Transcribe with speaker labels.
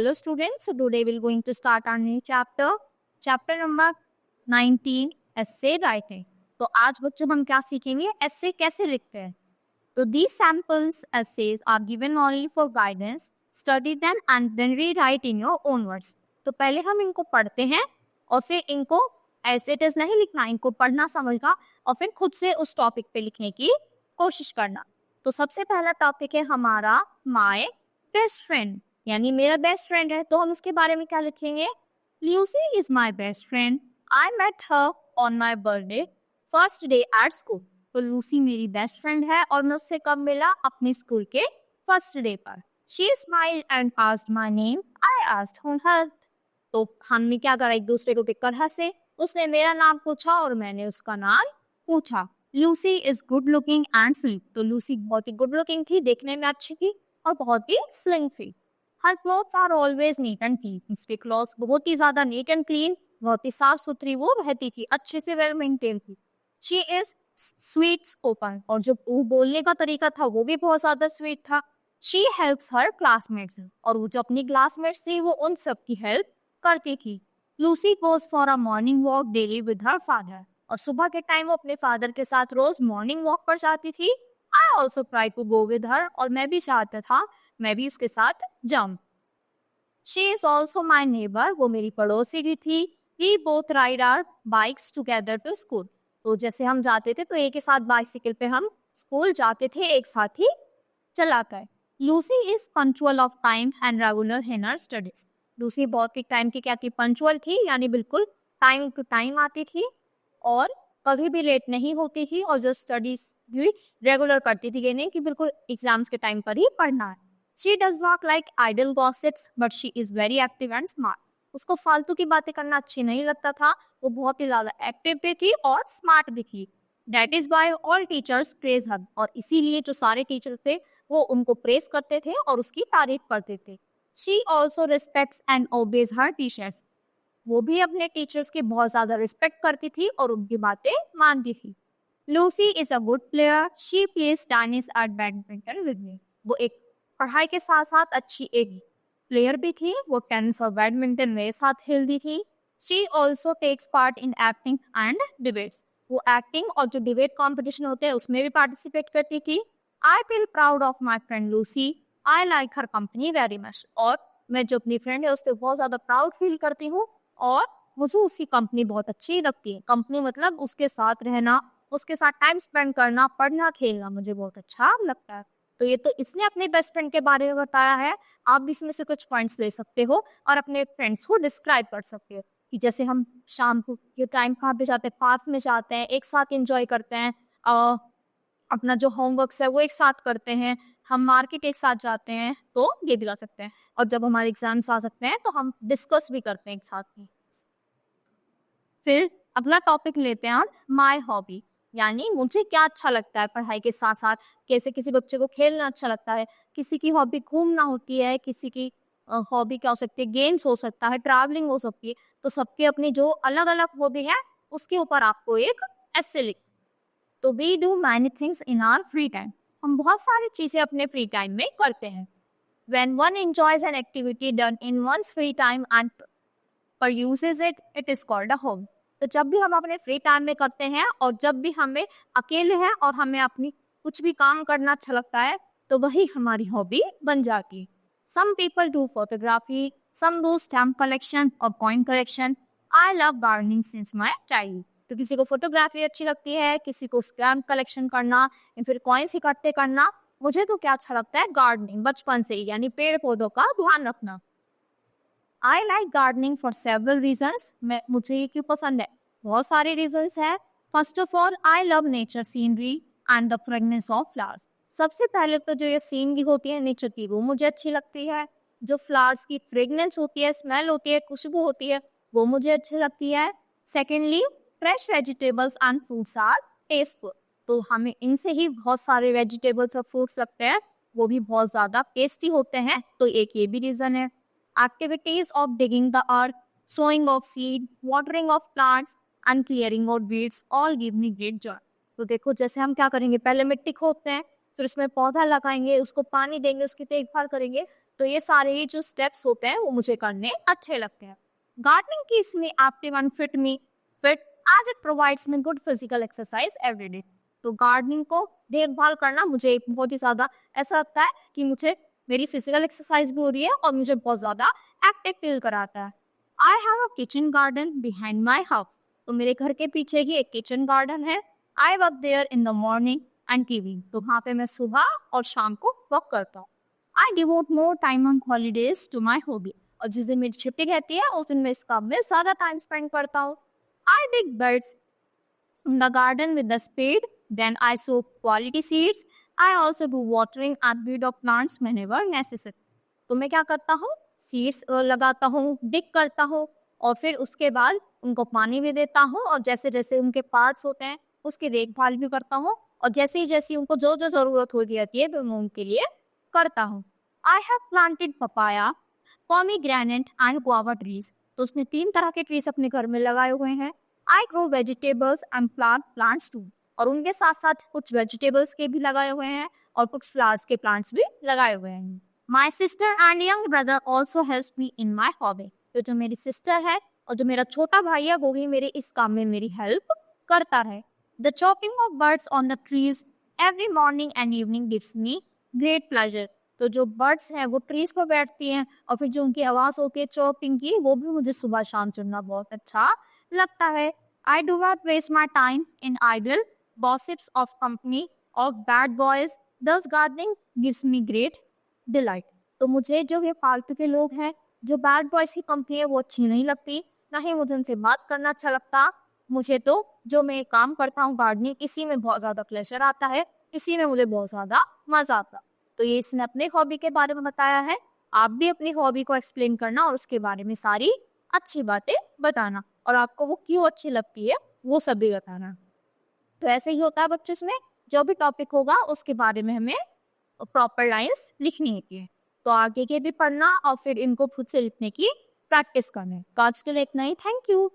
Speaker 1: Hello students, so today we're going to start our new chapter number 19, essay writing. तो आज बच्चों हम क्या सीखेंगे, essay कैसे लिखते हैं. तो these samples essays are given only for guidance. Study them and then rewrite in your own words. तो पहले हम इनको पढ़ते हैं और फिर इनको as it is नहीं लिखना, इनको पढ़ना समझना और फिर खुद से उस टॉपिक पे लिखने की कोशिश करना. तो सबसे पहला टॉपिक है हमारा my best friend, यानी मेरा बेस्ट फ्रेंड है. तो हम इसके बारे में क्या लिखेंगे, Lucy is my best friend. I met her on my birthday first day at school. तो लूसी मेरी बेस्ट फ्रेंड है और मैं उससे कब मिला, अपने स्कूल के फर्स्ट डे पर. She smiled and asked my name. I asked her. तो हमने क्या करा, एक दूसरे को देखकर हंसे. उसने मेरा नाम पूछा और मैंने उसका नाम पूछा. Lucy is good looking and slim. तो लूसी बहुत ही गुड लुकिंग थी, देखने में अच्छी थी और बहुत ही स्लिम थी. Her clothes are always neat and clean. इसके क्लॉथ्स बहुत ही ज्यादा नीट एंड क्लीन, बहुत ही साफ सुथरी वो रहती थी, अच्छे से वेल मेंटेन थी. She is sweet spoken. और जो वो बोलने का तरीका था वो भी बहुत ज्यादा स्वीट था. She helps her classmates. और वो जो अपनी क्लासमेट्स थी वो उन सब की हेल्प करती थी. Lucy goes for a morning walk daily with her father. और सुबह के टाइम वो अपने फादर के साथ रोज मॉर्निंग वॉक पर जाती थी. I also try to go with her. और मैं भी चाहता था मैं भी उसके साथ जाऊं. She is also my neighbour. वो मेरी पड़ोसी भी थी. We both ride our bikes together to school. तो जैसे हम जाते थे तो एक ही साथ बाइसिकल पे हम स्कूल जाते थे, एक साथ ही चलाकर. Lucy is punctual of time and regular in her studies. Lucy बहुत ही टाइम की क्या थी, पंक्चुअल थी, यानी बिल्कुल टाइम टू टाइम आती थी और कभी भी लेट नहीं होती थी. और जो स्टडीज भी रेगुलर करती थी, ये नहीं कि बिल्कुल एग्जाम्स के टाइम पर ही पढ़ना है. She does not like idle gossips, but she is very active and smart. उसको फालतू की बातें करना अच्छी नहीं लगता था. वो बहुत ही ज्यादा एक्टिव भी थी और स्मार्ट भी थी. That is why all teachers praise her. और इसीलिए जो सारे टीचर्स थे वो उनको प्रेस करते थे और उसकी तारीफ करते थे. She also respects and obeys her teachers. वो भी अपने टीचर्स की बहुत ज्यादा रिस्पेक्ट करती थी और उनकी बातें मानती थी. Lucy is a good player. She plays tennis at badminton with me. वो एक पढ़ाई के साथ साथ अच्छी एक प्लेयर भी थी. वो टेनिस और बैडमिंटन मेरे साथ खेलती थी. She also takes part in acting and debates. वो एक्टिंग और जो डिबेट कॉम्पिटिशन होते हैं उसमें भी पार्टिसिपेट करती थी. I feel proud of my friend Lucy. I like her company very much. और मैं जो अपनी फ्रेंड है उससे बहुत ज्यादा प्राउड फील करती हूँ और मुझे उसकी कंपनी बहुत अच्छी लगती है. कंपनी मतलब उसके साथ रहना, उसके साथ टाइम स्पेंड करना, पढ़ना, खेलना मुझे बहुत अच्छा लगता है. तो ये तो इसने अपने बेस्ट फ्रेंड के बारे में बताया है. आप भी इसमें से कुछ पॉइंट्स ले सकते हो और अपने फ्रेंड्स को डिस्क्राइब कर सकते हो कि जैसे हम शाम को के टाइम कहाँ पे जाते हैं, पार्क में जाते हैं, एक साथ एंजॉय करते हैं, अपना जो होमवर्क है वो एक साथ करते हैं, हम मार्केट एक साथ जाते हैं. तो ये भी ला सकते हैं. और जब हमारे एग्जाम्स आ सकते हैं तो हम डिस्कस भी करते हैं एक साथ में. फिर अगला टॉपिक लेते हैं माय हॉबी, यानी मुझे क्या अच्छा लगता है पढ़ाई के साथ साथ. कैसे किसी बच्चे को खेलना अच्छा लगता है, किसी की हॉबी घूमना होती है, किसी की हॉबी क्या हो सकती है, गेम्स हो सकता है, ट्रैवलिंग हो सकती है. तो सबके अपनी जो अलग अलग हॉबी है उसके ऊपर आपको एक एस्से लिख. तो we do many things in our free time. हम बहुत सारी चीजें अपने फ्री टाइम में करते हैं. When one enjoys an activity done in one's free time and uses it, it is called a hobby. तो जब भी हम अपने फ्री टाइम में करते हैं और जब भी हमें अकेले हैं और हमें अपनी कुछ भी काम करना अच्छा लगता है तो वही हमारी हॉबी बन जाती है. Some people do photography, some do stamp collection or coin collection. I love gardening since my childhood. तो किसी को फोटोग्राफी अच्छी लगती है, किसी को स्टैम्प कलेक्शन करना या फिर कॉइन्स इकट्ठे करना. मुझे तो क्या अच्छा लगता है, गार्डनिंग, बचपन से ही, यानी पेड़ पौधों का ध्यान रखना. I like gardening for several reasons. मुझे ये क्यों पसंद है, बहुत सारे रीजन्स है. First of all I love nature scenery and the fragrance of flowers. सबसे पहले तो जो ये सीनरी होती है नेचर की वो मुझे अच्छी लगती है. जो फ्लावर्स की फ्रेगनेंस होती है, स्मेल होती है, खुशबू होती है, वो मुझे अच्छी लगती है. Secondly fresh vegetables and fruits are tasteful. तो हमें इनसे ही बहुत सारे वेजिटेबल्स और फ्रूट्स लगते हैं, वो भी बहुत ज्यादा टेस्टी होते हैं. तो एक ये भी रीजन है. Activities of digging the earth, sowing of seed, watering of plants and clearing out weeds all give me great joy. तो देखो जैसे हम क्या करेंगे, पहले मिट्टी खोदते हैं, फिर उसमें पौधा लगाएंगे, उसको पानी देंगे, उसकी देखभाल करेंगे, तो ये सारे जो स्टेप्स होते हैं वो मुझे करने अच्छे लगते हैं। गार्डनिंग की इसमें active and fit as it provides me good physical exercise every day. तो गार्डनिंग को देखभाल करना मुझे बहुत ही ज़्यादा ऐसा लगता है कि मुझे मेरी फिजिकल एक्सरसाइज भी हो रही है और मुझे बहुत ज़्यादा एक्टिव फील कराता है। I have a kitchen garden behind my house. तो मेरे घर के पीछे ही एक किचन गार्डन है। I work there in the morning and evening. तो वहाँ पे मैं सुबह और शाम को वर्क करता हूँ। I devote more time on holidays to my hobby. और जिस दिन मेरी छुट्टी रहती है उस दिन मैं इस काम में ज़्यादा टाइम स्पेंड करता हूँ। आई डिग birds in the garden with the spade. Then I sow quality seeds. I also do watering and weed of plants whenever necessary. तो मैं क्या करता हूँ, सीड्स लगाता हूँ, डिग करता हूँ और फिर उसके बाद उनको पानी भी देता हूँ और जैसे जैसे उनके पार्ट्स होते हैं उसकी देखभाल भी करता हूँ और जैसे उनको जो जो ज़रूरत होती रहती है तो मैं उनके लिए करता हूँ। I have planted papaya, pomegranate and guava trees. तो उसने 3 तरह के ट्रीज अपने घर में लगाए हुए हैं। I grow vegetables and plants too. और उनके साथ साथ कुछ वेजिटेबल्स के भी लगाए हुए हैं और कुछ फ्लावर्स के प्लांट्स भी लगाए हुए हैं। My sister and young brother also help me in my hobby. तो जो मेरी सिस्टर है और जो मेरा छोटा भाई है वो भी मेरे इस काम में मेरी हेल्प करता है। The chopping of birds on the trees every morning and evening gives me great pleasure. तो जो बर्ड्स हैं वो ट्रीज पर बैठती हैं और फिर जो उनकी आवाज़ होती है चॉपिंग की वो भी मुझे सुबह शाम सुनना बहुत अच्छा लगता है। I do not waste my time in idle gossips of company of bad boys. Thus gardening gives me great delight. तो मुझे जो ये फालतू के लोग हैं, जो बैड बॉयज की कंपनी है वो अच्छी नहीं लगती, ना ही मुझे उनसे बात करना अच्छा लगता। मुझे तो जो मैं काम करता हूँ गार्डनिंग, इसी में बहुत ज़्यादा प्लेजर आता है, इसी में मुझे बहुत ज़्यादा मज़ा आता। तो ये इसने अपने हॉबी के बारे में बताया है। आप भी अपनी हॉबी को एक्सप्लेन करना और उसके बारे में सारी अच्छी बातें बताना और आपको वो क्यों अच्छी लगती है वो सब भी बताना। तो ऐसे ही होता है बच्चों, इसमें जो भी टॉपिक होगा उसके बारे में हमें प्रॉपर लाइंस लिखनी होती है। तो आगे के भी पढ़ना और फिर इनको खुद से लिखने की प्रैक्टिस करना है। तो आज के लिए इतना ही। Thank you.